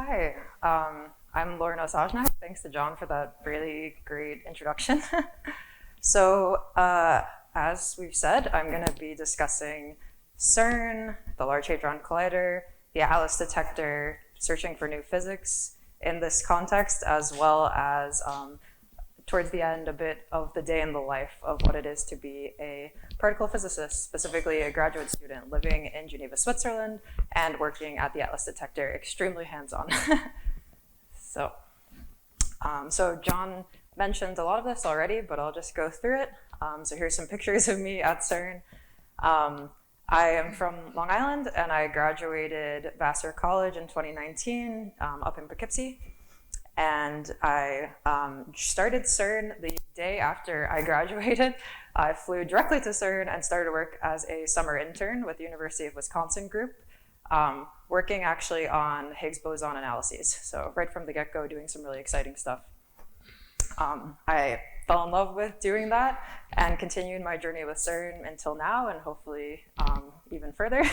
Hi, I'm Lauren Osojnak. Thanks to John for that really great introduction. As we've said, I'm going to be discussing CERN, the Large Hadron Collider, the Atlas detector, searching for new physics in this context, as well as towards the end, a bit of the day in the life of what it is to be a particle physicist, specifically a graduate student living in Geneva, Switzerland, and working at the Atlas detector, extremely hands-on. So John mentioned a lot of this already, but I'll just go through it. So here's some pictures of me at CERN. I am from Long Island, and I graduated Vassar College in 2019 up in Poughkeepsie. And I started CERN the day after I graduated. I flew directly to CERN and started work as a summer intern with the University of Wisconsin group, working actually on Higgs boson analyses. So right from the get-go, doing some really exciting stuff. I fell in love with doing that and continued my journey with CERN until now, and hopefully even further.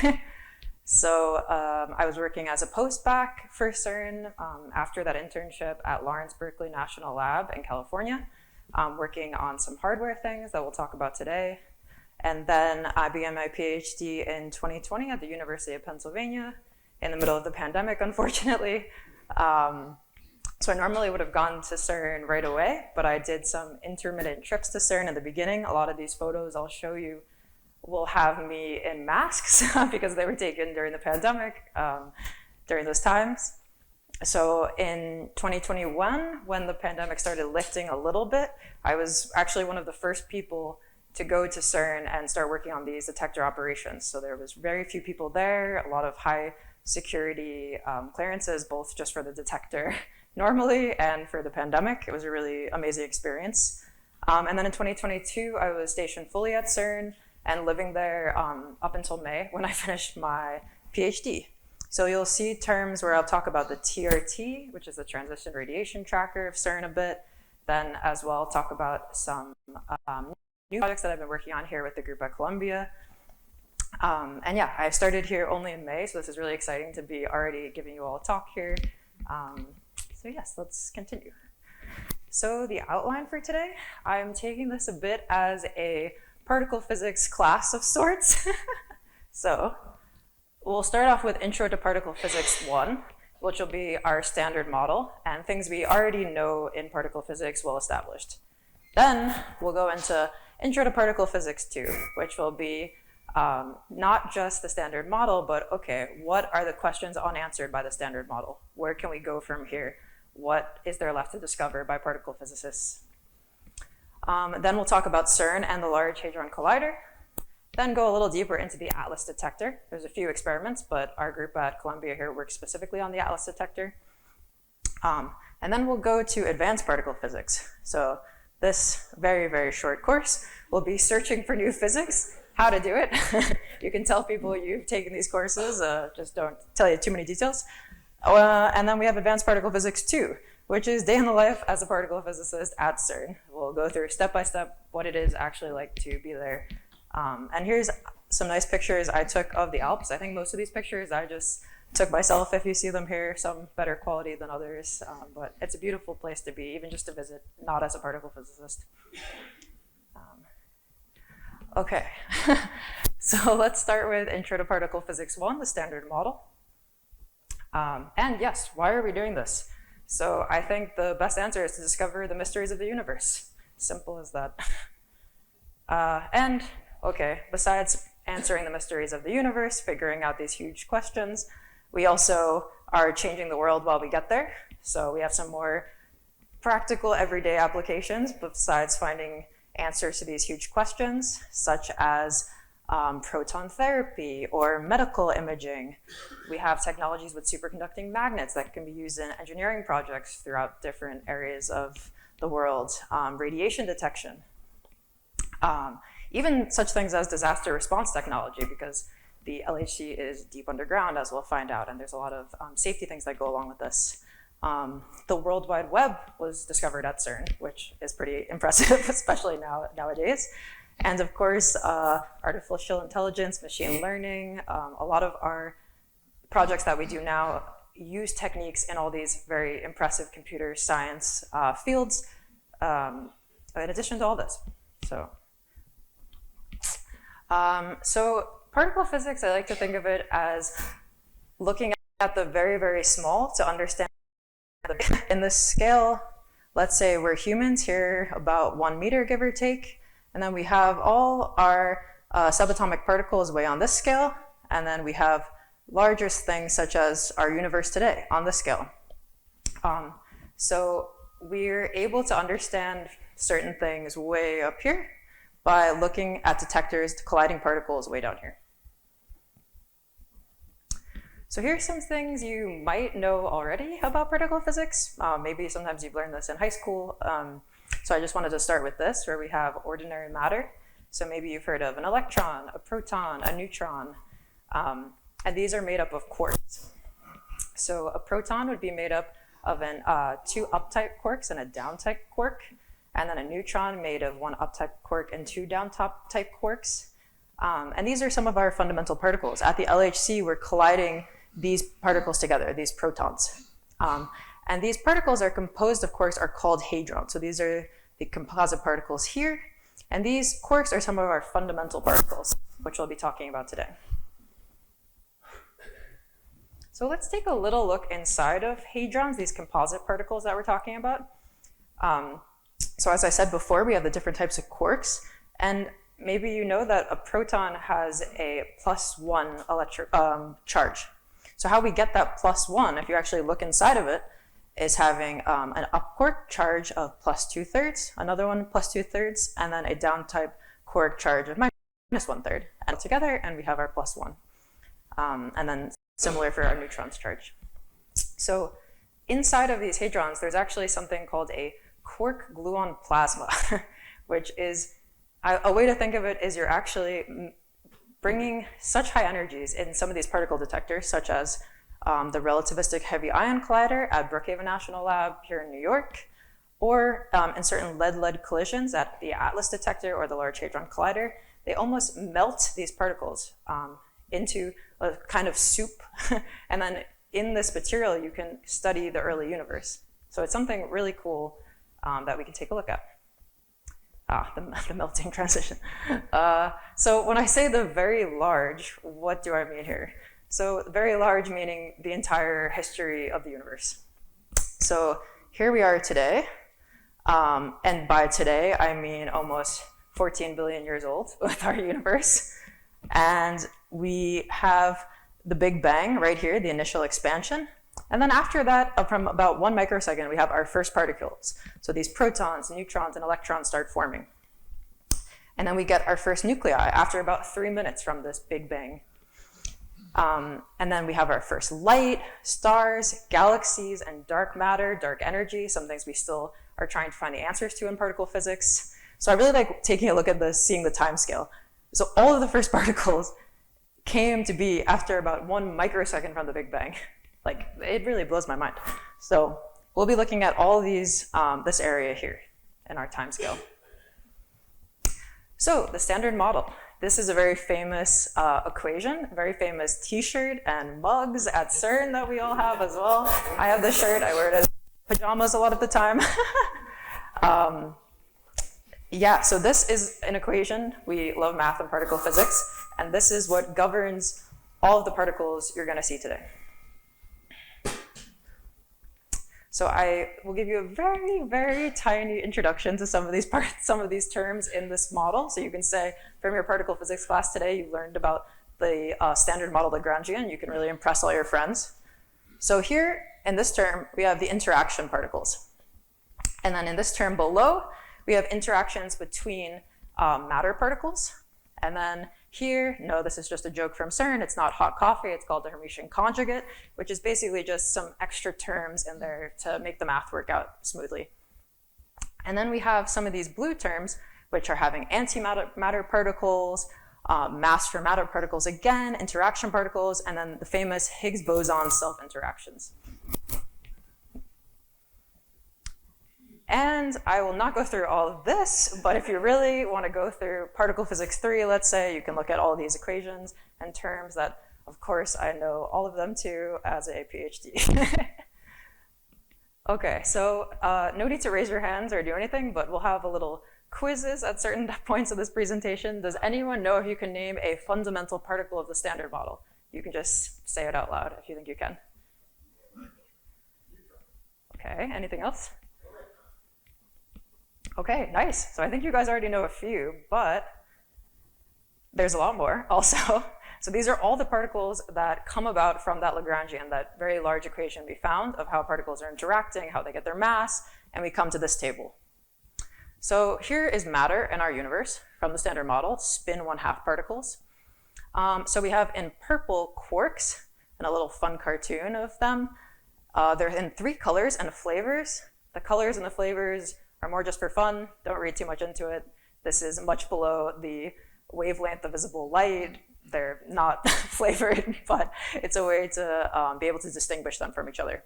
So I was working as a postbac for CERN after that internship at Lawrence Berkeley National Lab in California, working on some hardware things that we'll talk about today. And then I began my PhD in 2020 at the University of Pennsylvania in the middle of the pandemic, unfortunately. So I normally would have gone to CERN right away, but I did some intermittent trips to CERN in the beginning. A lot of these photos I'll show you will have me in masks because they were taken during the pandemic, during those times. So in 2021, when the pandemic started lifting a little bit, I was actually one of the first people to go to CERN and start working on these detector operations. So there was very few people there, a lot of high security clearances, both just for the detector normally and for the pandemic. It was a really amazing experience. And then in 2022, I was stationed fully at CERN and living there up until May when I finished my PhD. So you'll see terms where I'll talk about the TRT, which is the transition radiation tracker of CERN a bit, then as well talk about some new projects that I've been working on here with the group at Columbia. And yeah, I started here only in May, so this is really exciting to be already giving you all a talk here. So yes, let's continue. So the outline for today, I'm taking this a bit as a particle physics class of sorts. So we'll start off with Intro to Particle Physics 1, which will be our standard model and things we already know in particle physics well established. Then we'll go into Intro to Particle Physics 2, which will be not just the standard model, but okay, what are the questions unanswered by the standard model? Where can we go from here? What is there left to discover by particle physicists? Then we'll talk about CERN and the Large Hadron Collider. Then go a little deeper into the Atlas detector. There's a few experiments, but our group at Columbia here works specifically on the Atlas detector. And then we'll go to advanced particle physics. So this very, very short course will be searching for new physics, how to do it. You can tell people you've taken these courses, just don't tell you too many details. And then we have advanced particle physics 2, which is day in the life as a particle physicist at CERN. We'll go through step by step what it is actually like to be there. And here's some nice pictures I took of the Alps. I think most of these pictures I just took myself, if you see them here, some better quality than others. But it's a beautiful place to be, even just to visit, not as a particle physicist. Okay, so let's start with Intro to Particle Physics 1, the standard model. And yes, why are we doing this? So I think the best answer is to discover the mysteries of the universe. Simple as that. And okay, besides answering the mysteries of the universe, figuring out these huge questions, we also are changing the world while we get there. So we have some more practical everyday applications besides finding answers to these huge questions, such as proton therapy or medical imaging. We have technologies with superconducting magnets that can be used in engineering projects throughout different areas of the world, radiation detection. Even such things as disaster response technology, because the LHC is deep underground, as we'll find out, and there's a lot of safety things that go along with this. The World Wide Web was discovered at CERN, which is pretty impressive, especially nowadays. And of course, artificial intelligence, machine learning, a lot of our projects that we do now use techniques in all these very impressive computer science fields, in addition to all this. So particle physics, I like to think of it as looking at the very, very small to understand in this scale. Let's say we're humans here, about 1 meter, give or take, and then we have all our subatomic particles way on this scale, and then we have larger things such as our universe today on this scale. So we're able to understand certain things way up here by looking at detectors to colliding particles way down here. So here's some things you might know already about particle physics. Maybe sometimes you've learned this in high school. So I just wanted to start with this, where we have ordinary matter. So maybe you've heard of an electron, a proton, a neutron, and these are made up of quarks. So a proton would be made up of two up-type quarks and a down-type quark, and then a neutron made of one up-type quark and two down-type quarks. And these are some of our fundamental particles. At the LHC, we're colliding these particles together, these protons. And these particles are composed of quarks are called hadrons. So these are the composite particles here. And these quarks are some of our fundamental particles, which we'll be talking about today. So let's take a little look inside of hadrons, these composite particles that we're talking about. So as I said before, we have the different types of quarks. And maybe you know that a proton has a +1 charge. So how we get that +1, if you actually look inside of it, is having an up quark charge of +2/3, another one +2/3, and then a down type quark charge of -1/3. And together, and we have our +1. And then similar for our neutron's charge. So inside of these hadrons, there's actually something called a quark gluon plasma, which is, a way to think of it is you're actually bringing such high energies in some of these particle detectors, such as the relativistic heavy ion collider at Brookhaven National Lab here in New York, or in certain lead-lead collisions at the Atlas detector or the Large Hadron Collider. They almost melt these particles into a kind of soup, and then in this material you can study the early universe. So it's something really cool that we can take a look at. The melting transition. So when I say the very large, what do I mean here? So very large meaning the entire history of the universe. So here we are today, and by today I mean almost 14 billion years old with our universe. And we have the Big Bang right here, the initial expansion. And then after that, from about 1 microsecond, we have our first particles. So these protons, neutrons, and electrons start forming. And then we get our first nuclei after about 3 minutes from this Big Bang. And then we have our first light, stars, galaxies, and dark matter, dark energy, some things we still are trying to find the answers to in particle physics. So I really like taking a look at this, seeing the time scale. So all of the first particles came to be after about 1 microsecond from the Big Bang. Like, it really blows my mind. So we'll be looking at all these, this area here in our time scale. So the Standard Model. This is a very famous equation, very famous t-shirt and mugs at CERN that we all have as well. I have this shirt, I wear it as pajamas a lot of the time. Yeah, so this is an equation. We love math and particle physics, and this is what governs all of the particles you're gonna see today. So I will give you a very, very tiny introduction to some of these parts, some of these terms in this model. So you can say from your particle physics class today, you learned about the Standard Model Lagrangian. You can really impress all your friends. So here in this term, we have the interaction particles. And then in this term below, we have interactions between matter particles. And then here, no, this is just a joke from CERN. It's not hot coffee. It's called the Hermitian conjugate, which is basically just some extra terms in there to make the math work out smoothly. And then we have some of these blue terms, which are having antimatter particles, mass for matter particles again, interaction particles, and then the famous Higgs boson self-interactions. And I will not go through all of this, but if you really want to go through particle physics 3, let's say, you can look at all these equations and terms that Of course, I know all of them too as a PhD. Okay, so no need to raise your hands or do anything, but we'll have a little quizzes at certain points of this presentation. Does anyone know if you can name a fundamental particle of the Standard Model? You can just say it out loud if you think you can. Okay, anything else? Okay, nice. So I think you guys already know a few, but there's a lot more also. So these are all the particles that come about from that Lagrangian, that very large equation we found of how particles are interacting, how they get their mass, and we come to this table. So here is matter in our universe from the Standard Model, spin 1/2 particles. So we have in purple quarks, and a little fun cartoon of them. They're in 3 colors and flavors. The colors and the flavors are more just for fun. Don't read too much into it. This is much below the wavelength of visible light. They're not flavored, but it's a way to be able to distinguish them from each other.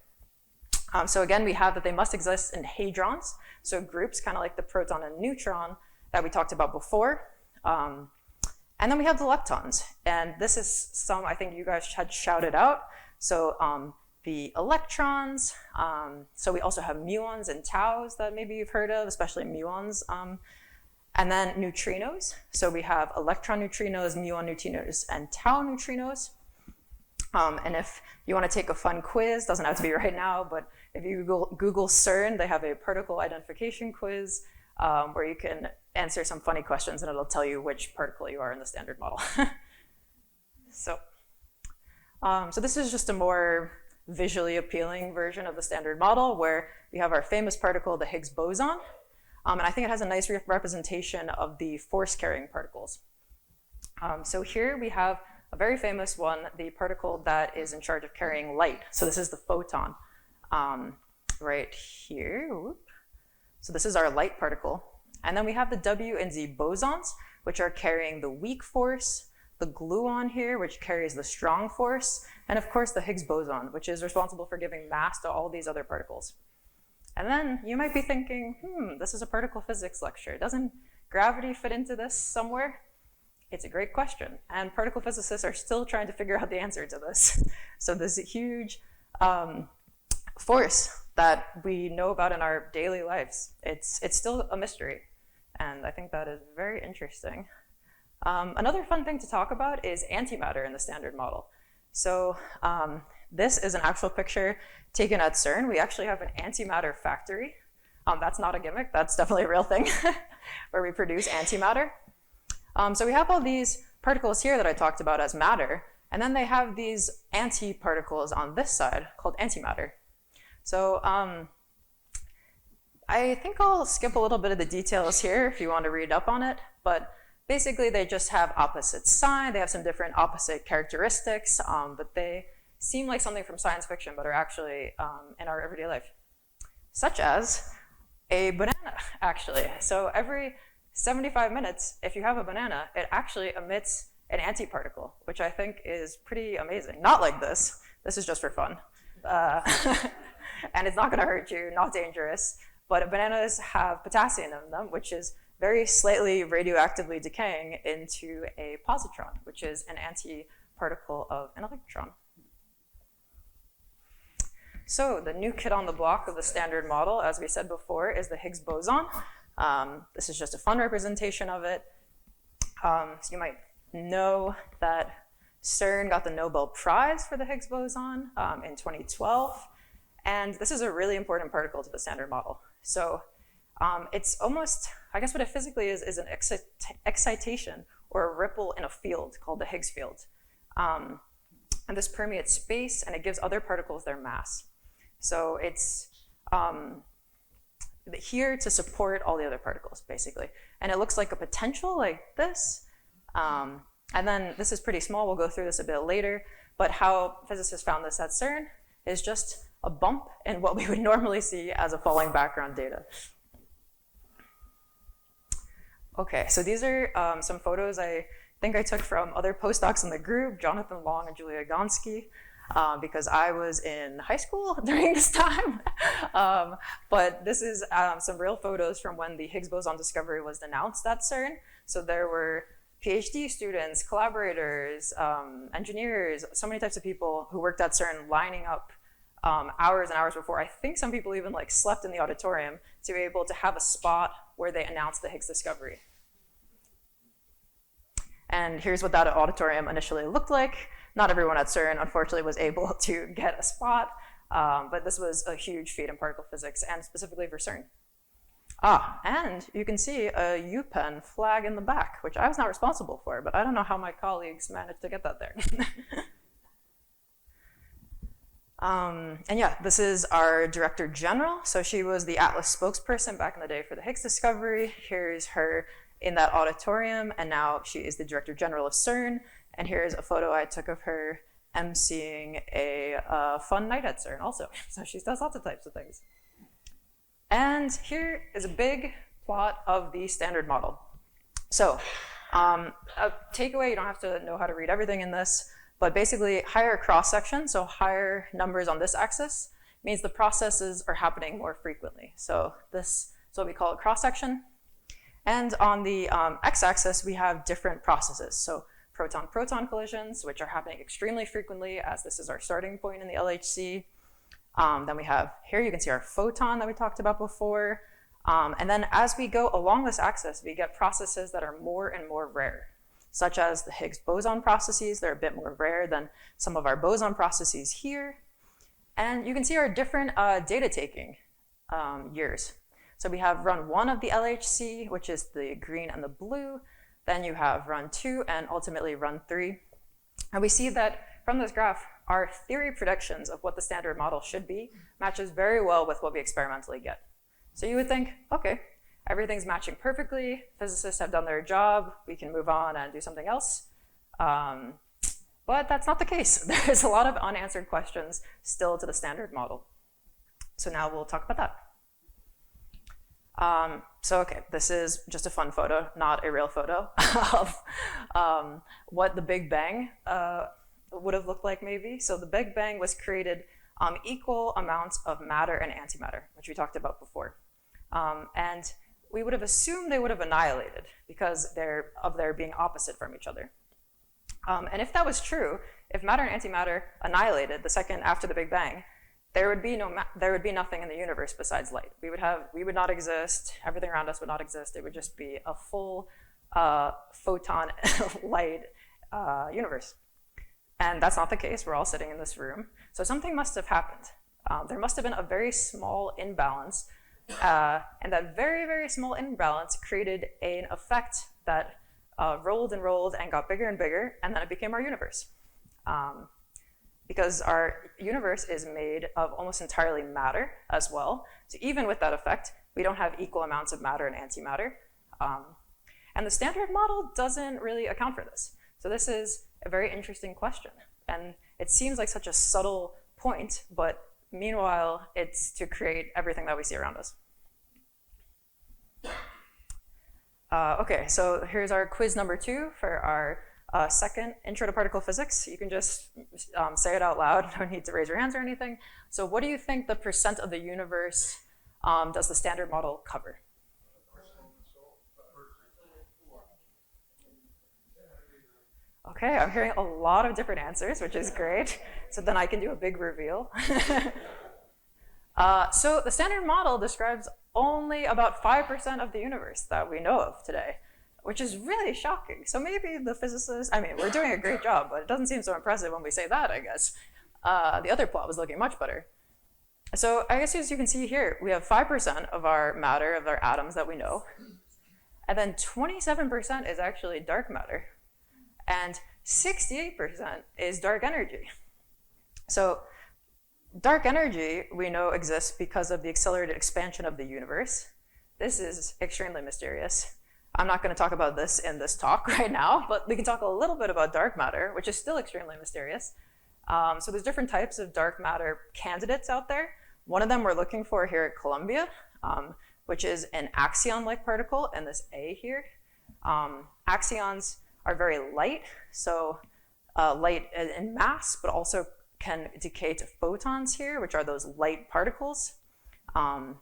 So again, we have that they must exist in hadrons, so groups kind of like the proton and neutron that we talked about before. And then we have the leptons, and this is some I think you guys had shouted out. So the electrons, so we also have muons and taus that maybe you've heard of, especially muons. And then neutrinos. So we have electron neutrinos, muon neutrinos, and tau neutrinos. And if you want to take a fun quiz, doesn't have to be right now, but if you Google CERN, they have a particle identification quiz where you can answer some funny questions and it'll tell you which particle you are in the Standard Model. So this is just a more visually appealing version of the Standard Model where we have our famous particle, the Higgs boson. And I think it has a nice representation of the force-carrying particles. So here we have a very famous one, the particle that is in charge of carrying light. So this is the photon right here. Whoop. So this is our light particle. And then we have the W and Z bosons, which are carrying the weak force, the gluon here, which carries the strong force, and of course the Higgs boson, which is responsible for giving mass to all these other particles. And then you might be thinking, this is a particle physics lecture. Doesn't gravity fit into this somewhere? It's a great question. And particle physicists are still trying to figure out the answer to this. So this huge force that we know about in our daily lives, it's still a mystery. And I think that is very interesting. Another fun thing to talk about is antimatter in the Standard Model. So this is an actual picture taken at CERN. We actually have an antimatter factory. That's not a gimmick, that's definitely a real thing, where we produce antimatter. So we have all these particles here that I talked about as matter, and then they have these antiparticles on this side called antimatter. So I think I'll skip a little bit of the details here if you want to read up on it, but basically they just have opposite sign, they have some different opposite characteristics, but they seem like something from science fiction, but are actually in our everyday life. Such as a banana, actually. So every 75 minutes, if you have a banana, it actually emits an antiparticle, which I think is pretty amazing. Not like this. This is just for fun. And it's not gonna hurt you, not dangerous. But bananas have potassium in them, which is very slightly radioactively decaying into a positron, which is an antiparticle of an electron. So the new kid on the block of the Standard Model, as we said before, is the Higgs boson. This is just a fun representation of it. So you might know that CERN got the Nobel Prize for the Higgs boson in 2012. And this is a really important particle to the Standard Model. So it's almost, I guess what it physically is an excitation or a ripple in a field called the Higgs field. And this permeates space and it gives other particles their mass. So it's here to support all the other particles, basically. And it looks like a potential like this. And then this is pretty small, we'll go through this a bit later, but how physicists found this at CERN is just a bump in what we would normally see as a falling background data. Okay, so these are some photos I think I took from other postdocs in the group, Jonathan Long and Julia Gonski, because I was in high school during this time. But this is some real photos from when the Higgs boson discovery was announced at CERN. So there were PhD students, collaborators, engineers, so many types of people who worked at CERN lining up hours and hours before. I think some people even like slept in the auditorium to be able to have a spot where they announced the Higgs discovery. And here's what that auditorium initially looked like. Not everyone at CERN, unfortunately, was able to get a spot, but this was a huge feat in particle physics, and specifically for CERN. And you can see a UPenn flag in the back, which I was not responsible for, but I don't know how my colleagues managed to get that there. And yeah, this is our director general. So she was the Atlas spokesperson back in the day for the Higgs discovery. Here's her in that auditorium, and now she is the director general of CERN. And here's a photo I took of her emceeing a fun night at CERN also. So she does lots of types of things. And here is a big plot of the standard model. So a takeaway, you don't have to know how to read everything in this, but basically higher cross-section, so higher numbers on this axis, means the processes are happening more frequently. So this is what we call a cross-section. And on the x-axis, we have different processes. So proton-proton collisions, which are happening extremely frequently, as this is our starting point in the LHC. Then we have, here you can see our photon that we talked about before. And then as we go along this axis, we get processes that are more and more rare, such as the Higgs boson processes. They're a bit more rare than some of our boson processes here. And you can see our different data taking years. So we have run 1 of the LHC, which is the green and the blue. Then you have run 2 and ultimately run 3. And we see that from this graph, our theory predictions of what the standard model should be matches very well with what we experimentally get. So you would think, okay, everything's matching perfectly, physicists have done their job, we can move on and do something else. But that's not the case. There's a lot of unanswered questions still to the standard model. So now we'll talk about that. So okay, this is just a fun photo, not a real photo of what the Big Bang would have looked like maybe. So the Big Bang was created equal amounts of matter and antimatter, which we talked about before. And we would have assumed they would have annihilated because they're being opposite from each other. And if that was true, if matter and antimatter annihilated the second after the Big Bang, there would be nothing in the universe besides light. We would not exist. Everything around us would not exist. It would just be a full photon light universe. And that's not the case. We're all sitting in this room. So something must have happened. There must have been a very small imbalance, and that very, very small imbalance created an effect that rolled and rolled and got bigger and bigger, and then it became our universe. Because our universe is made of almost entirely matter as well. So even with that effect, we don't have equal amounts of matter and antimatter. And the standard model doesn't really account for this. So this is a very interesting question. And it seems like such a subtle point, but meanwhile, it's to create everything that we see around us. Okay, so here's our quiz number 2 for our second intro to particle physics. You can just say it out loud. No need to raise your hands or anything. So what do you think the percent of the universe does the standard model cover? Okay, I'm hearing a lot of different answers, which is great. So then I can do a big reveal. So the standard model describes only about 5% of the universe that we know of today, which is really shocking. So maybe the physicists, I mean, we're doing a great job, but it doesn't seem so impressive when we say that, I guess. The other plot was looking much better. So I guess as you can see here, we have 5% of our matter, of our atoms that we know. And then 27% is actually dark matter. And 68% is dark energy. So dark energy, we know, exists because of the accelerated expansion of the universe. This is extremely mysterious. I'm not going to talk about this in this talk right now, but we can talk a little bit about dark matter, which is still extremely mysterious. So there's different types of dark matter candidates out there. One of them we're looking for here at Columbia, which is an axion-like particle, and this A here. Axions are very light, so light in mass, but also can decay to photons here, which are those light particles. And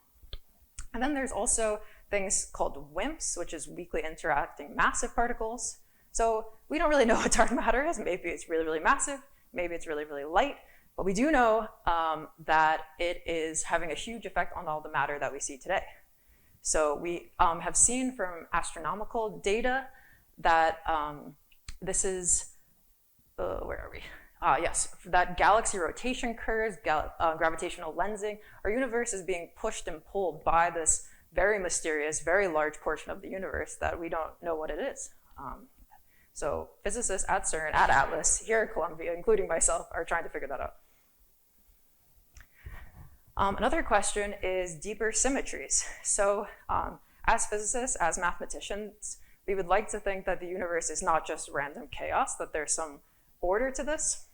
then there's also things called WIMPs, which is weakly interacting massive particles. So we don't really know what dark matter is. Maybe it's really, really massive. Maybe it's really, really light. But we do know that it is having a huge effect on all the matter that we see today. So we have seen from astronomical data that this is, where are we? Yes, that galaxy rotation curves, gravitational lensing, our universe is being pushed and pulled by this very mysterious, very large portion of the universe that we don't know what it is. So physicists at CERN, at Atlas, here at Columbia, including myself, are trying to figure that out. Another question is deeper symmetries. So as physicists, as mathematicians, we would like to think that the universe is not just random chaos, that there's some order to this.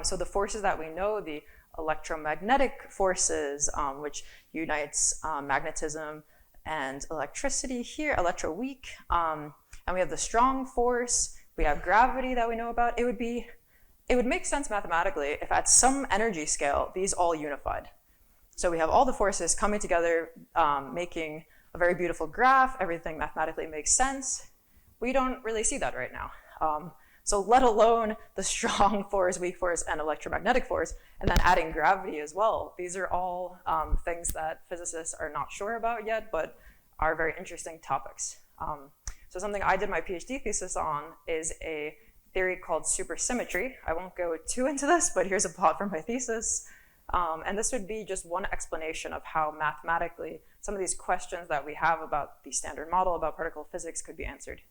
So the forces that we know, the electromagnetic forces, which unites magnetism and electricity here, electroweak, and we have the strong force, we have gravity that we know about. It would make sense mathematically if at some energy scale, these all unified. So we have all the forces coming together, making a very beautiful graph, everything mathematically makes sense. We don't really see that right now. So let alone the strong force, weak force, and electromagnetic force, and then adding gravity as well. These are all things that physicists are not sure about yet, but are very interesting topics. So something I did my PhD thesis on is a theory called supersymmetry. I won't go too into this, but here's a plot from my thesis. And this would be just one explanation of how mathematically some of these questions that we have about the standard model about particle physics could be answered.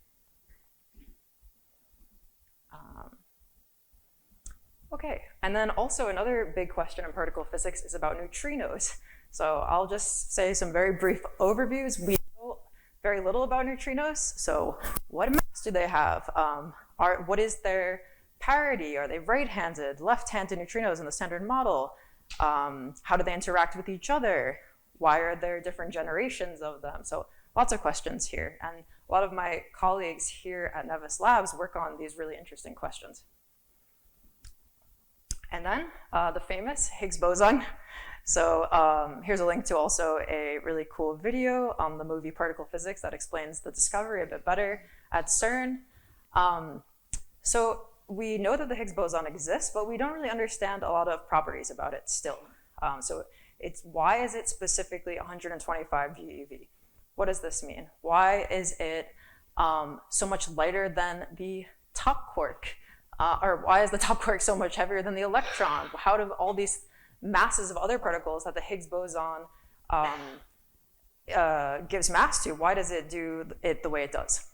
Okay, and then also another big question in particle physics is about neutrinos. So I'll just say some very brief overviews. We know very little about neutrinos. So what mass do they have? What is their parity? Are they right-handed, left-handed neutrinos in the standard model? How do they interact with each other? Why are there different generations of them? So lots of questions here. And a lot of my colleagues here at Nevis Labs work on these really interesting questions. And then the famous Higgs boson. So here's a link to also a really cool video on the movie Particle Physics that explains the discovery a bit better at CERN. So we know that the Higgs boson exists, but we don't really understand a lot of properties about it still. So why is it specifically 125 GeV? What does this mean? Why is it so much lighter than the top quark? Or why is the top quark so much heavier than the electron? How do all these masses of other particles that the Higgs boson gives mass to, why does it do it the way it does?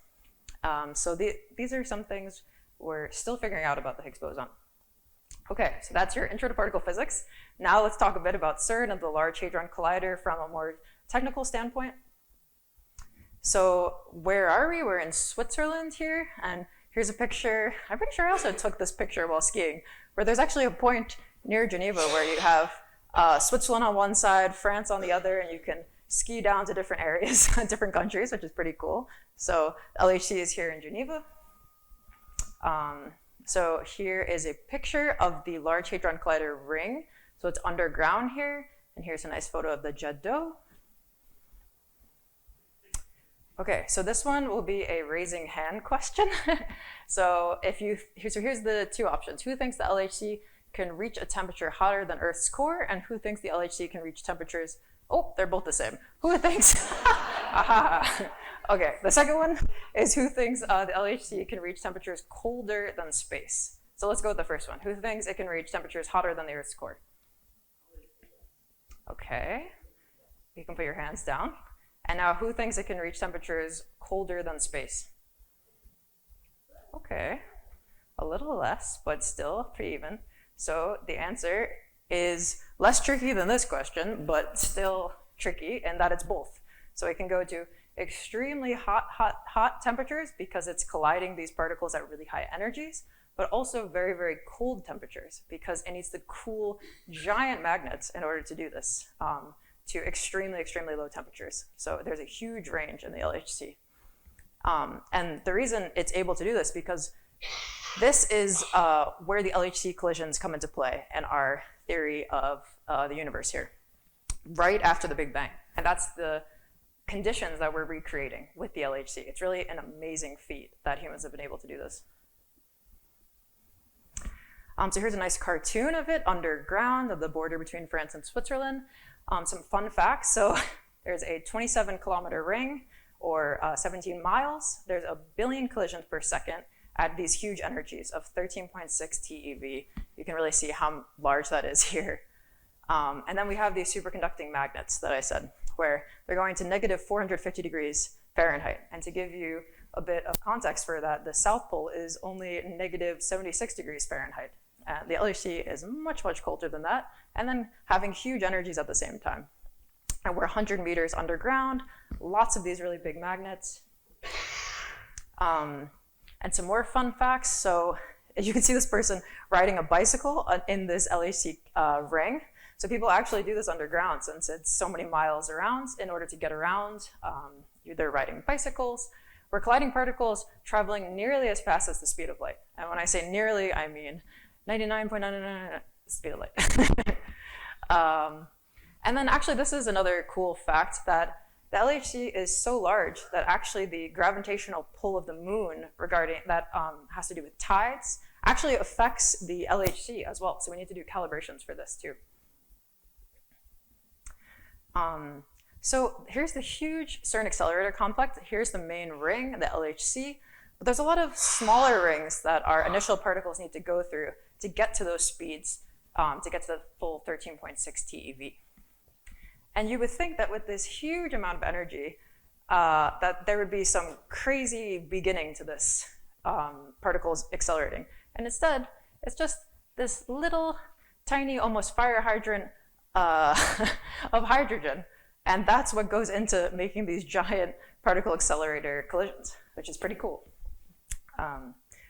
So these are some things we're still figuring out about the Higgs boson. Okay, so that's your intro to particle physics. Now let's talk a bit about CERN and the Large Hadron Collider from a more technical standpoint. So where are we? We're in Switzerland here, and here's a picture. I'm pretty sure I also took this picture while skiing, where there's actually a point near Geneva where you have Switzerland on one side, France on the other, and you can ski down to different areas, different countries, which is pretty cool. So LHC is here in Geneva. So here is a picture of the Large Hadron Collider ring. So it's underground here, and here's a nice photo of the jet d'eau. Okay, so this one will be a raising hand question. So here's the two options. Who thinks the LHC can reach a temperature hotter than Earth's core, and who thinks the LHC can reach temperatures, oh, they're both the same. Who thinks, okay, the second one is who thinks the LHC can reach temperatures colder than space? So let's go with the first one. Who thinks it can reach temperatures hotter than the Earth's core? Okay, you can put your hands down. And now who thinks it can reach temperatures colder than space? Okay, a little less, but still pretty even. So the answer is less tricky than this question, but still tricky, in that it's both. So it can go to extremely hot temperatures because it's colliding these particles at really high energies, but also very, very cold temperatures because it needs to cool giant magnets in order to do this to extremely, extremely low temperatures. So there's a huge range in the LHC. And the reason it's able to do this because this is where the LHC collisions come into play in our theory of the universe here, right after the Big Bang. And that's the conditions that we're recreating with the LHC. It's really an amazing feat that humans have been able to do this. So here's a nice cartoon of it underground, of the border between France and Switzerland. Some fun facts. So there's a 27-kilometer ring, or 17 miles. There's 1 billion collisions per second at these huge energies of 13.6 TeV. You can really see how large that is here. And then we have these superconducting magnets that I said, where they're going to negative 450 degrees Fahrenheit. And to give you a bit of context for that, the South Pole is only negative 76 degrees Fahrenheit. And the LHC is much, much colder than that, and then having huge energies at the same time. And we're 100 meters underground, lots of these really big magnets. And some more fun facts. So you can see this person riding a bicycle in this LHC ring. So people actually do this underground since it's so many miles around. In order to get around, they're riding bicycles. We're colliding particles traveling nearly as fast as the speed of light. And when I say nearly, I mean 99.999 speed of light. And then actually this is another cool fact, that the LHC is so large that actually the gravitational pull of the moon regarding that has to do with tides actually affects the LHC as well. So we need to do calibrations for this too. So here's the huge CERN accelerator complex. Here's the main ring, the LHC. But there's a lot of smaller rings that our initial particles need to go through to get to those speeds, to get to the full 13.6 TeV. And you would think that with this huge amount of energy, that there would be some crazy beginning to this particles accelerating. And instead, it's just this little tiny, almost fire hydrant of hydrogen. And that's what goes into making these giant particle accelerator collisions, which is pretty cool.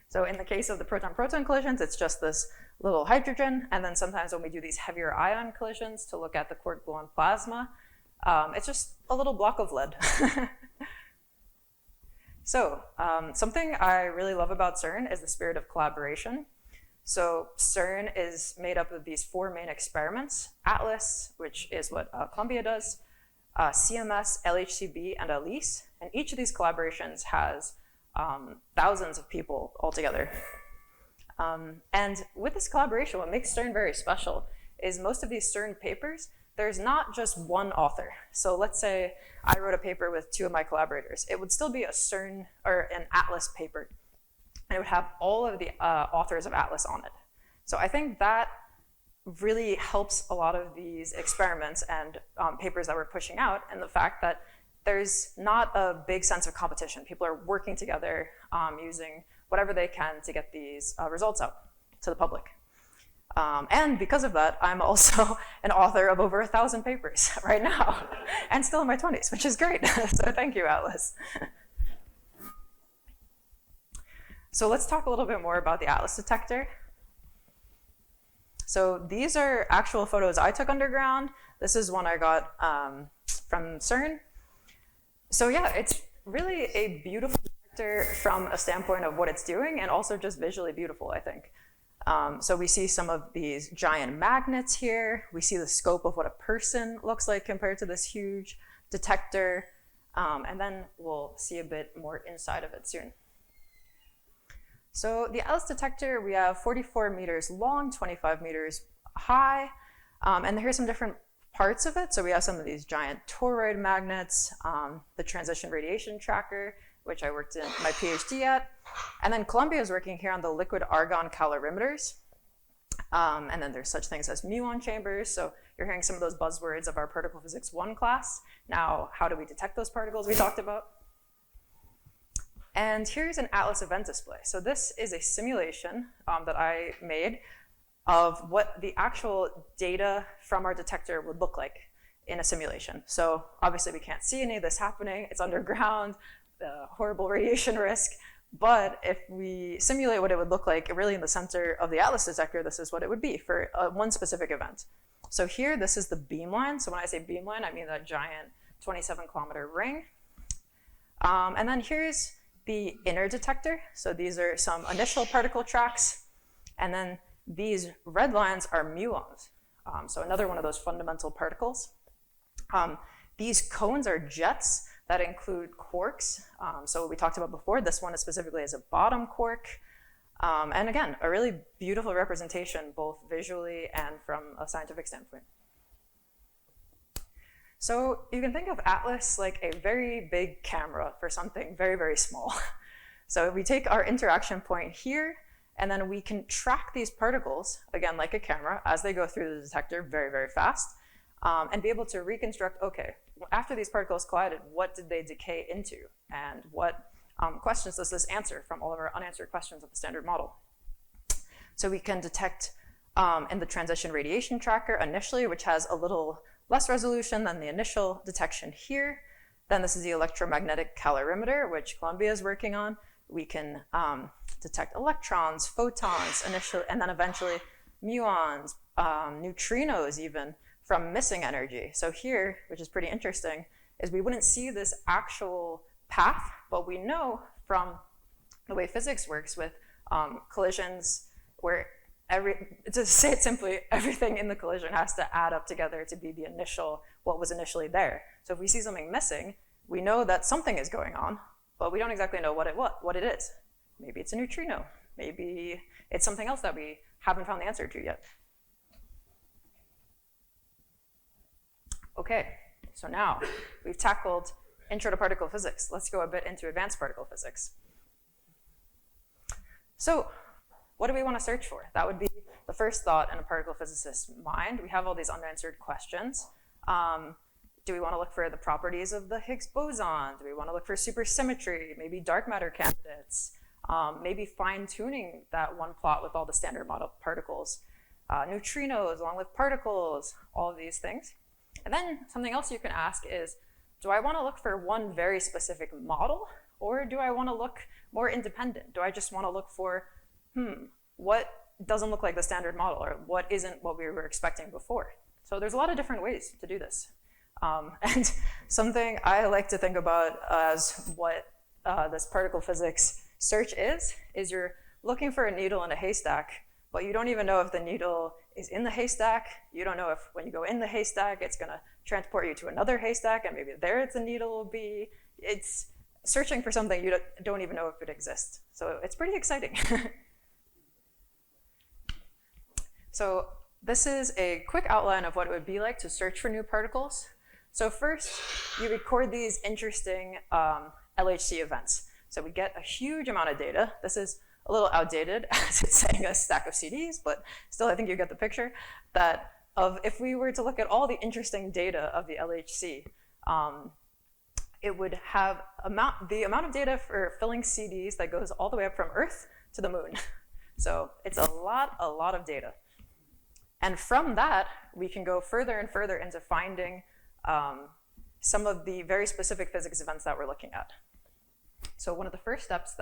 So in the case of the proton-proton collisions, it's just this little hydrogen. And then sometimes when we do these heavier ion collisions to look at the quark-gluon plasma, it's just a little block of lead. So something I really love about CERN is the spirit of collaboration. So CERN is made up of these 4 main experiments: ATLAS, which is what Columbia does, CMS, LHCb, and ALICE. And each of these collaborations has thousands of people altogether. And with this collaboration, what makes CERN very special is most of these CERN papers, there's not just one author. So let's say I wrote a paper with 2 of my collaborators. It would still be a CERN or an ATLAS paper. And it would have all of the authors of ATLAS on it. So I think that really helps a lot of these experiments and papers that we're pushing out, and the fact that there's not a big sense of competition. People are working together, using whatever they can to get these results out to the public. And because of that, I'm also an author of over 1,000 papers right now, and still in my 20s, which is great. So thank you, Atlas. So let's talk a little bit more about the ATLAS detector. So these are actual photos I took underground. This is one I got from CERN. So yeah, it's really a beautiful detector from a standpoint of what it's doing, and also just visually beautiful, I think. So we see some of these giant magnets here. We see the scope of what a person looks like compared to this huge detector. And then we'll see a bit more inside of it soon. So the ATLAS detector, we have 44 meters long, 25 meters high. And here's some different parts of it. So we have some of these giant toroid magnets, the transition radiation tracker, which I worked in my PhD at. And then Columbia is working here on the liquid argon calorimeters. And then there's such things as muon chambers. So you're hearing some of those buzzwords of our Particle Physics 1 class. Now, how do we detect those particles we talked about? And here's an ATLAS event display. So this is a simulation that I made of what the actual data from our detector would look like in a simulation. So obviously we can't see any of this happening. It's underground, the horrible radiation risk. But if we simulate what it would look like really in the center of the ATLAS detector, this is what it would be for one specific event. So here, this is the beamline. So when I say beamline, I mean that giant 27-kilometer ring. And then here's the inner detector. So these are some initial particle tracks. And then these red lines are muons. So another one of those fundamental particles. These cones are jets that include quarks. So what we talked about before, this one is specifically as a bottom quark. And again, a really beautiful representation, both visually and from a scientific standpoint. So you can think of Atlas like a very big camera for something very, very small. So we take our interaction point here, and then we can track these particles, again, like a camera, as they go through the detector very, very fast, and be able to reconstruct, okay, after these particles collided, what did they decay into? And what questions does this answer from all of our unanswered questions of the standard model? So we can detect in the transition radiation tracker initially, which has a little less resolution than the initial detection here. Then this is the electromagnetic calorimeter, which Columbia is working on. We can detect electrons, photons initially, and then eventually muons, neutrinos even, from missing energy. So here, which is pretty interesting, is we wouldn't see this actual path, but we know from the way physics works with collisions where to say it simply, everything in the collision has to add up together to be the initial, what was initially there. So if we see something missing, we know that something is going on, but we don't exactly know what it is. Maybe it's a neutrino. Maybe it's something else that we haven't found the answer to yet. Okay, so now we've tackled intro to particle physics. Let's go a bit into advanced particle physics. So what do we want to search for? That would be the first thought in a particle physicist's mind. We have all these unanswered questions. Do we want to look for the properties of the Higgs boson? Do we want to look for supersymmetry? Maybe dark matter candidates? Maybe fine-tuning that one plot with all the standard model particles? Neutrinos, long-lived particles, all of these things. And then something else you can ask is, do I want to look for one very specific model, or do I want to look more independent? Do I just want to look for, what doesn't look like the standard model, or what isn't what we were expecting before? So there's a lot of different ways to do this. And something I like to think about as what this particle physics search is you're looking for a needle in a haystack, but you don't even know if the needle is in the haystack. You don't know if when you go in the haystack, it's going to transport you to another haystack, and maybe there the needle will be. It's searching for something you don't even know if it exists. So it's pretty exciting. So this is a quick outline of what it would be like to search for new particles. So first, you record these interesting LHC events. So we get a huge amount of data. This is a little outdated, as it's saying a stack of CDs, but still I think you get the picture, that if we were to look at all the interesting data of the LHC, it would have the amount of data for filling CDs that goes all the way up from Earth to the moon. So it's a lot of data. And from that, we can go further and further into finding some of the very specific physics events that we're looking at. So one of the first steps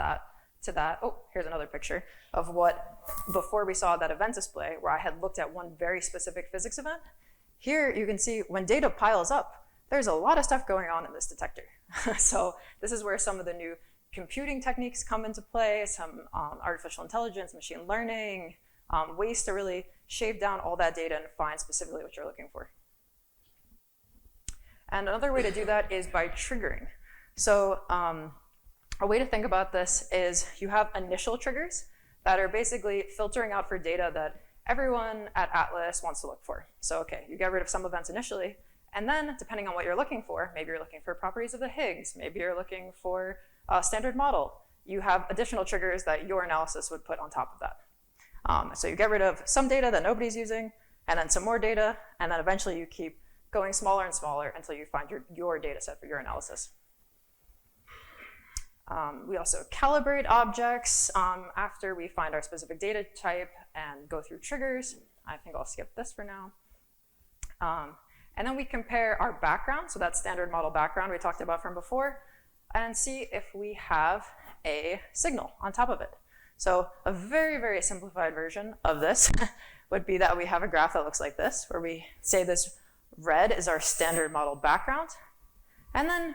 here's another picture of what, before we saw that event display, where I had looked at one very specific physics event. Here you can see when data piles up, there's a lot of stuff going on in this detector. So this is where some of the new computing techniques come into play, some artificial intelligence, machine learning, ways to really shave down all that data and find specifically what you're looking for. And another way to do that is by triggering. So a way to think about this is you have initial triggers that are basically filtering out for data that everyone at Atlas wants to look for. So okay, you get rid of some events initially, and then depending on what you're looking for, maybe you're looking for properties of the Higgs, maybe you're looking for a standard model, you have additional triggers that your analysis would put on top of that. So you get rid of some data that nobody's using, and then some more data, and then eventually you keep going smaller and smaller until you find your data set for your analysis. We also calibrate objects after we find our specific data type and go through triggers. I think I'll skip this for now. And then we compare our background, so that standard model background we talked about from before, and see if we have a signal on top of it. So a very, very simplified version of this would be that we have a graph that looks like this, where we say this red is our standard model background, and then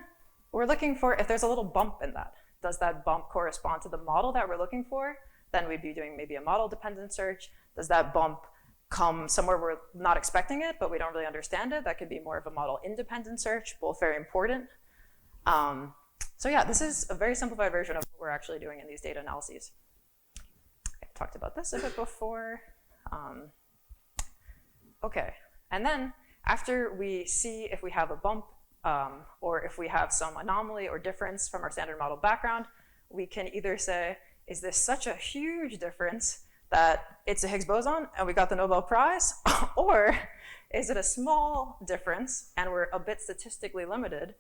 we're looking for if there's a little bump in that. Does that bump correspond to the model that we're looking for? Then we'd be doing maybe a model-dependent search. Does that bump come somewhere we're not expecting it, but we don't really understand it. That could be more of a model-independent search, both very important. So yeah, this is a very simplified version of what we're actually doing in these data analyses. I talked about this a bit before. Okay, and then after we see if we have a bump or if we have some anomaly or difference from our standard model background, we can either say, is this such a huge difference that it's a Higgs boson and we got the Nobel Prize? Or is it a small difference and we're a bit statistically limited?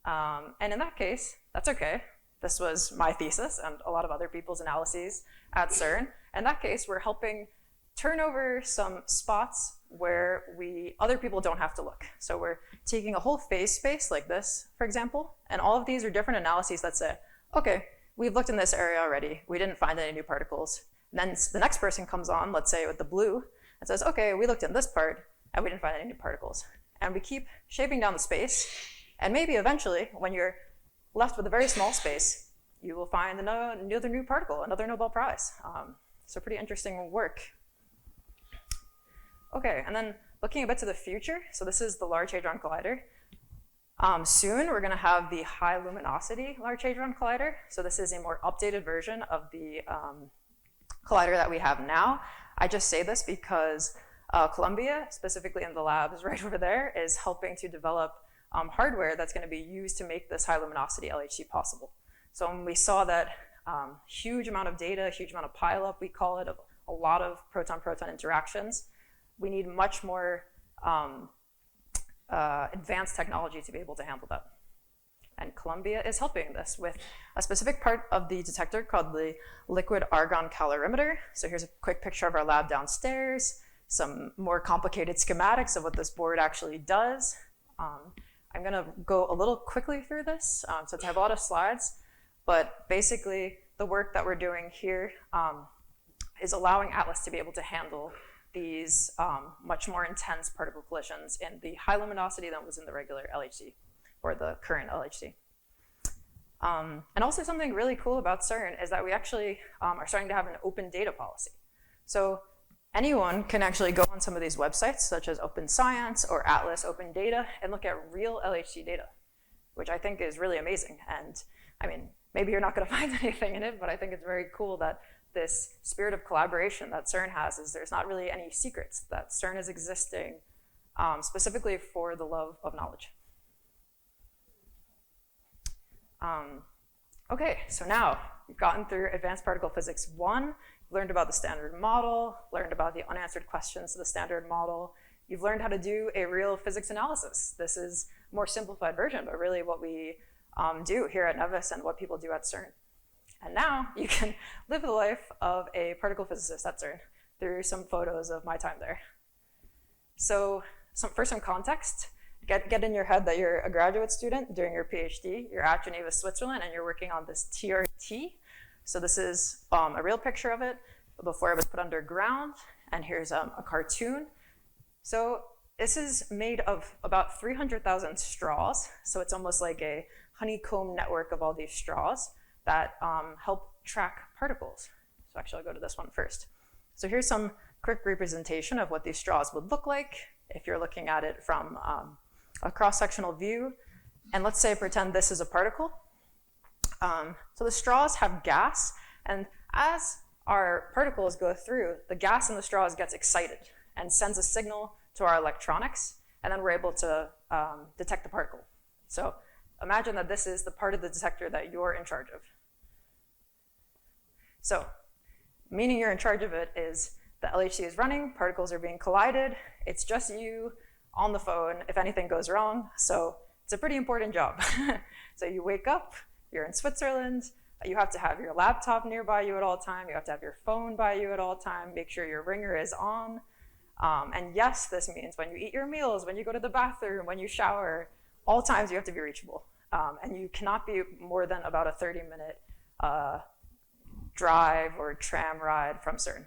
And in that case, that's okay. This was my thesis and a lot of other people's analyses at CERN. In that case, we're helping turn over some spots where other people don't have to look. So we're taking a whole phase space like this, for example, and all of these are different analyses that say, okay, we've looked in this area already, we didn't find any new particles. And then the next person comes on, let's say with the blue, and says, okay, we looked in this part and we didn't find any new particles. And we keep shaping down the space, and maybe eventually, when you're left with a very small space, you will find another new particle, another Nobel Prize. So pretty interesting work. Okay, and then looking a bit to the future, so this is the Large Hadron Collider. Soon we're gonna have the High Luminosity Large Hadron Collider. So this is a more updated version of the collider that we have now. I just say this because Columbia, specifically in the labs right over there, is helping to develop hardware that's gonna be used to make this high luminosity LHC possible. So when we saw that huge amount of data, huge amount of pileup, we call it, of a lot of proton-proton interactions, we need much more advanced technology to be able to handle that. And Columbia is helping this with a specific part of the detector called the liquid argon calorimeter. So here's a quick picture of our lab downstairs, some more complicated schematics of what this board actually does. I'm gonna go a little quickly through this since I have a lot of slides, but basically the work that we're doing here is allowing Atlas to be able to handle these much more intense particle collisions in the high luminosity than was in the regular LHC, or the current LHC. And also something really cool about CERN is that we actually are starting to have an open data policy. So anyone can actually go on some of these websites, such as Open Science or Atlas Open Data, and look at real LHC data, which I think is really amazing. And I mean, maybe you're not gonna find anything in it, but I think it's very cool that this spirit of collaboration that CERN has is there's not really any secrets, that CERN is existing specifically for the love of knowledge. Okay, so now we've gotten through Advanced Particle Physics 1, learned about the standard model, learned about the unanswered questions of the standard model. You've learned how to do a real physics analysis. This is a more simplified version, but really what we do here at Nevis and what people do at CERN. And now you can live the life of a particle physicist at CERN through some photos of my time there. So for some context, get in your head that you're a graduate student doing your PhD, you're at Geneva, Switzerland, and you're working on this TRT. So this is a real picture of it before it was put underground, and here's a cartoon. So this is made of about 300,000 straws, so it's almost like a honeycomb network of all these straws that help track particles. So actually I'll go to this one first. So here's some quick representation of what these straws would look like if you're looking at it from a cross-sectional view. And let's say pretend this is a particle. So the straws have gas, and as our particles go through, the gas in the straws gets excited and sends a signal to our electronics, and then we're able to detect the particle. So imagine that this is the part of the detector that you're in charge of. So, meaning you're in charge of it is the LHC is running, particles are being collided, it's just you on the phone if anything goes wrong, so it's a pretty important job. So you wake up, you're in Switzerland, you have to have your laptop nearby you at all time, you have to have your phone by you at all time, make sure your ringer is on. And yes, this means when you eat your meals, when you go to the bathroom, when you shower, all times you have to be reachable. And you cannot be more than about a 30-minute drive or tram ride from CERN.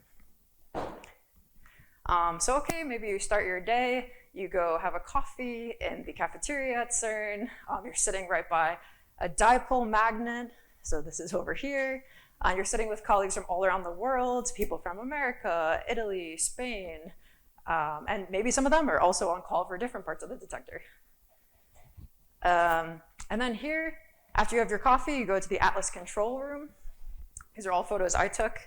So okay, maybe you start your day, you go have a coffee in the cafeteria at CERN, you're sitting right by a dipole magnet, so this is over here, you're sitting with colleagues from all around the world, people from America, Italy, Spain, And maybe some of them are also on call for different parts of the detector. And then here, after you have your coffee, you go to the Atlas control room. These are all photos I took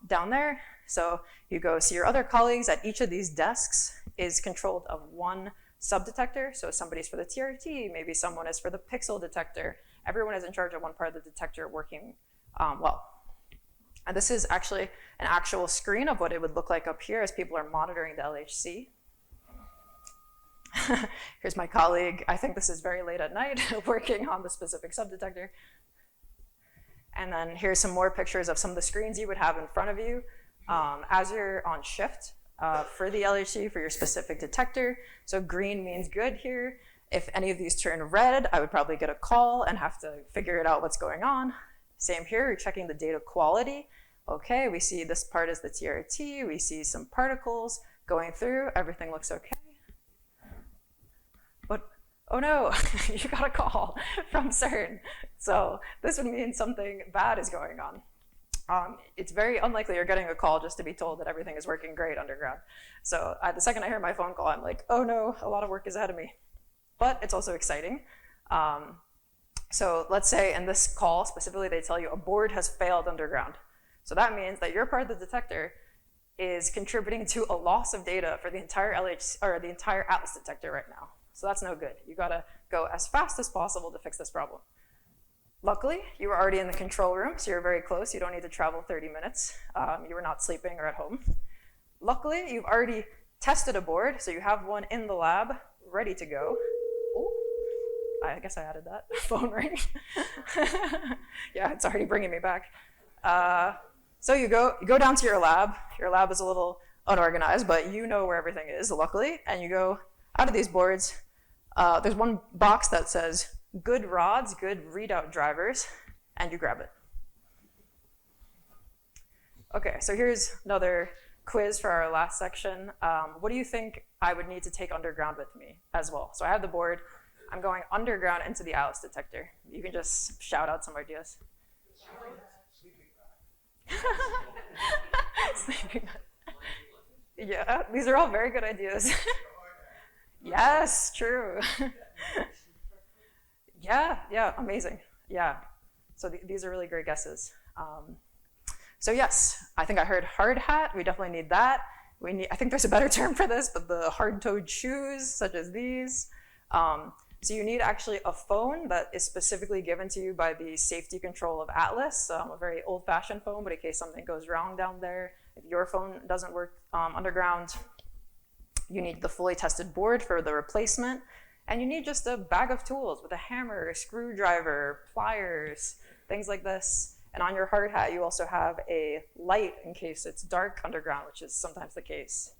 down there. So you go see your other colleagues. At each of these desks is controlled of one subdetector. So somebody's for the TRT, maybe someone is for the pixel detector. Everyone is in charge of one part of the detector working well. And this is actually an actual screen of what it would look like up here as people are monitoring the LHC. Here's my colleague. I think this is very late at night working on the specific subdetector. And then here's some more pictures of some of the screens you would have in front of you as you're on shift for the LHC for your specific detector. So green means good here. If any of these turn red, I would probably get a call and have to figure it out what's going on. Same here, you're checking the data quality. Okay, we see this part is the TRT. We see some particles going through. Everything looks okay. But oh no, you got a call from CERN. So this would mean something bad is going on. It's very unlikely you're getting a call just to be told that everything is working great underground. So the second I hear my phone call, I'm like, oh no, a lot of work is ahead of me. But it's also exciting. So let's say in this call specifically, they tell you a board has failed underground. So that means that your part of the detector is contributing to a loss of data for the entire the entire Atlas detector right now. So that's no good. You gotta go as fast as possible to fix this problem. Luckily, you were already in the control room, so you're very close. You don't need to travel 30 minutes. You were not sleeping or at home. Luckily, you've already tested a board, so you have one in the lab ready to go. Oh, I guess I added that. Phone ring. Yeah, it's already bringing me back. So you go down to your lab. Your lab is a little unorganized, but you know where everything is, luckily, and you go out of these boards. There's one box that says good rods, good readout drivers, and you grab it. Okay, so here's another quiz for our last section. What do you think I would need to take underground with me as well? So I have the board. I'm going underground into the Atlas detector. You can just shout out some ideas. Sleeping bag. Yeah, these are all very good ideas. Yes, true. Yeah, amazing. Yeah, so these are really great guesses. So yes, I think I heard hard hat. We definitely need that. I think there's a better term for this, but the hard-toed shoes, such as these. So you need actually a phone that is specifically given to you by the safety control of Atlas, a very old-fashioned phone, but in case something goes wrong down there, if your phone doesn't work underground, you need the fully tested board for the replacement, and you need just a bag of tools with a hammer, a screwdriver, pliers, things like this. And on your hard hat, you also have a light in case it's dark underground, which is sometimes the case.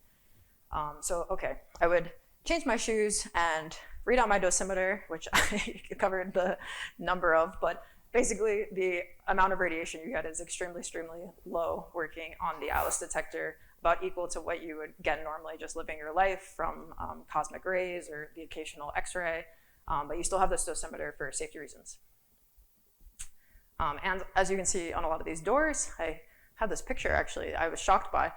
So, okay, I would change my shoes and read out my dosimeter, which I covered the number of, but basically the amount of radiation you get is extremely low working on the Atlas detector, about equal to what you would get normally just living your life from cosmic rays or the occasional X-ray, but you still have this dosimeter for safety reasons. And as you can see on a lot of these doors, I have this picture actually I was shocked by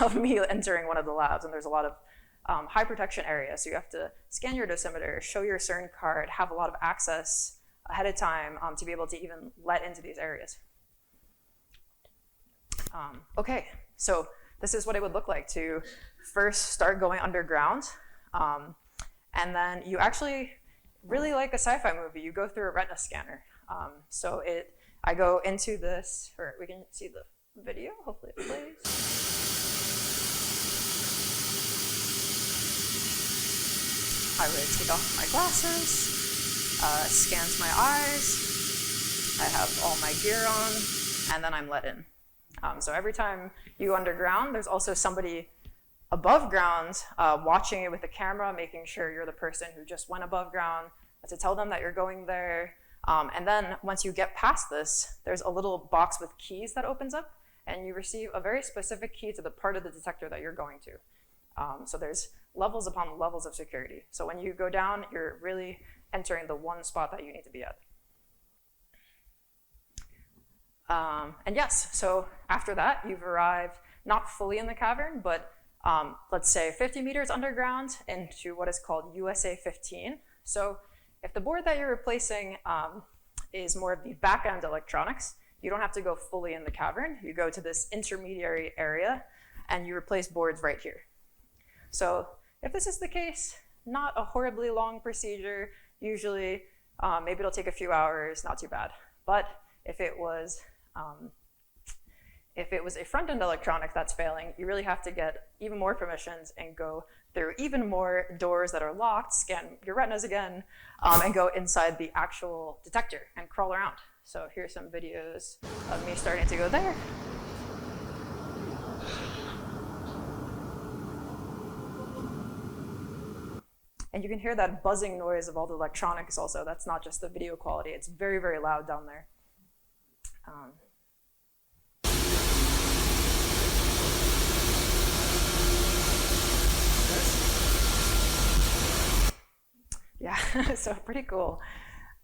of me entering one of the labs, and there's a lot of high protection areas. So you have to scan your dosimeter, show your CERN card, have a lot of access ahead of time to be able to even let into these areas. Okay, so this is what it would look like to first start going underground. And then you actually, really like a sci-fi movie, you go through a retina scanner. I go into this, or we can see the video, hopefully it plays. I would take off my glasses, scans my eyes, I have all my gear on, and then I'm let in. So every time you go underground, there's also somebody above ground watching it with a camera, making sure you're the person who just went above ground, to tell them that you're going there. And then once you get past this, there's a little box with keys that opens up, and you receive a very specific key to the part of the detector that you're going to. So there's levels upon levels of security. So when you go down, you're really entering the one spot that you need to be at. And yes, so after that, you've arrived not fully in the cavern, but let's say 50 meters underground into what is called USA 15. So if the board that you're replacing is more of the back-end electronics, you don't have to go fully in the cavern. You go to this intermediary area and you replace boards right here. So if this is the case, not a horribly long procedure. Usually, maybe it'll take a few hours, not too bad. But if it was a front-end electronic that's failing, you really have to get even more permissions and go through even more doors that are locked, scan your retinas again, and go inside the actual detector and crawl around. So here's some videos of me starting to go there. And you can hear that buzzing noise of all the electronics also. That's not just the video quality. It's very, very loud down there. Yeah, so pretty cool.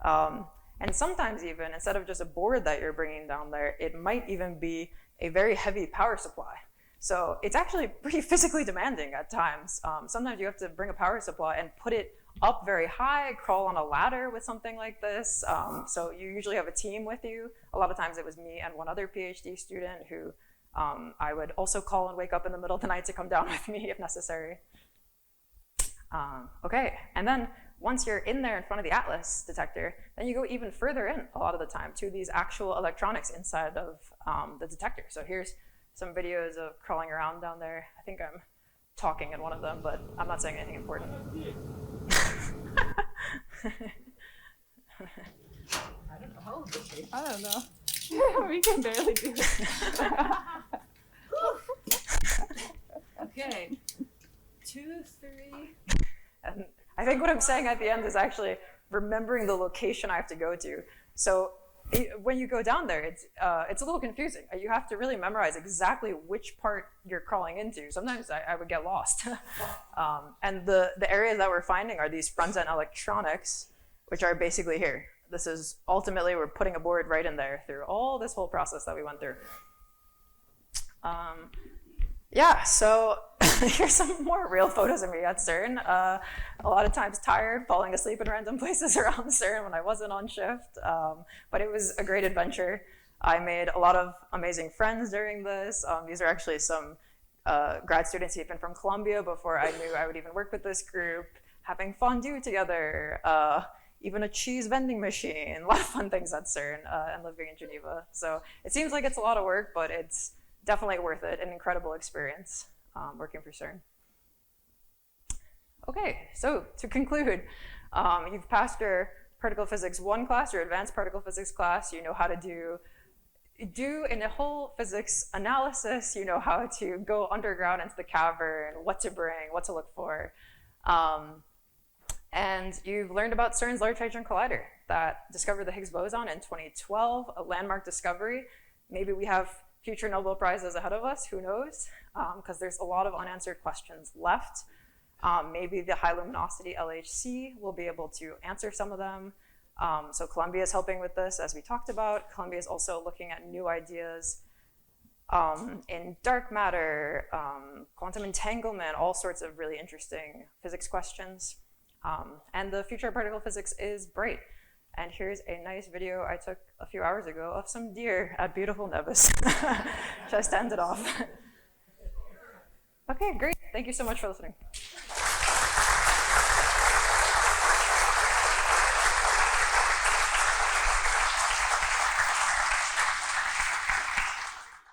And sometimes even, instead of just a board that you're bringing down there, it might even be a very heavy power supply. So it's actually pretty physically demanding at times. Sometimes you have to bring a power supply and put it up very high, crawl on a ladder with something like this. So you usually have a team with you. A lot of times it was me and one other PhD student who I would also call and wake up in the middle of the night to come down with me if necessary. Okay, and then once you're in there in front of the Atlas detector, then you go even further in a lot of the time to these actual electronics inside of the detector. So here's some videos of crawling around down there. I think I'm talking in one of them, but I'm not saying anything important. I don't know how old is he? I don't know. We can barely do it. Okay. 2, 3. And I think what I'm saying at the end is actually remembering the location I have to go to. So when you go down there, it's a little confusing. You have to really memorize exactly which part you're crawling into. Sometimes I would get lost. And the areas that we're finding are these front-end electronics, which are basically here. This is ultimately, we're putting a board right in there through all this whole process that we went through. Yeah, so here's some more real photos of me at CERN. A lot of times tired, falling asleep in random places around CERN when I wasn't on shift, but it was a great adventure. I made a lot of amazing friends during this. These are actually some grad students even from Columbia before I knew I would even work with this group, having fondue together, even a cheese vending machine, a lot of fun things at CERN and living in Geneva. So it seems like it's a lot of work, but it's definitely worth it, an incredible experience working for CERN. Okay, so to conclude, you've passed your Particle Physics 1 class, your Advanced Particle Physics class. You know how to do in a whole physics analysis. You know how to go underground into the cavern, what to bring, what to look for. And you've learned about CERN's Large Hadron Collider that discovered the Higgs boson in 2012, a landmark discovery. Maybe we have future Nobel Prizes ahead of us, who knows? Because there's a lot of unanswered questions left. Maybe the high luminosity LHC will be able to answer some of them. So Columbia is helping with this, as we talked about. Columbia is also looking at new ideas in dark matter, quantum entanglement, all sorts of really interesting physics questions. And the future of particle physics is bright. And here's a nice video I took a few hours ago of some deer at beautiful Nevis, just to end it off. Okay, great. Thank you so much for listening.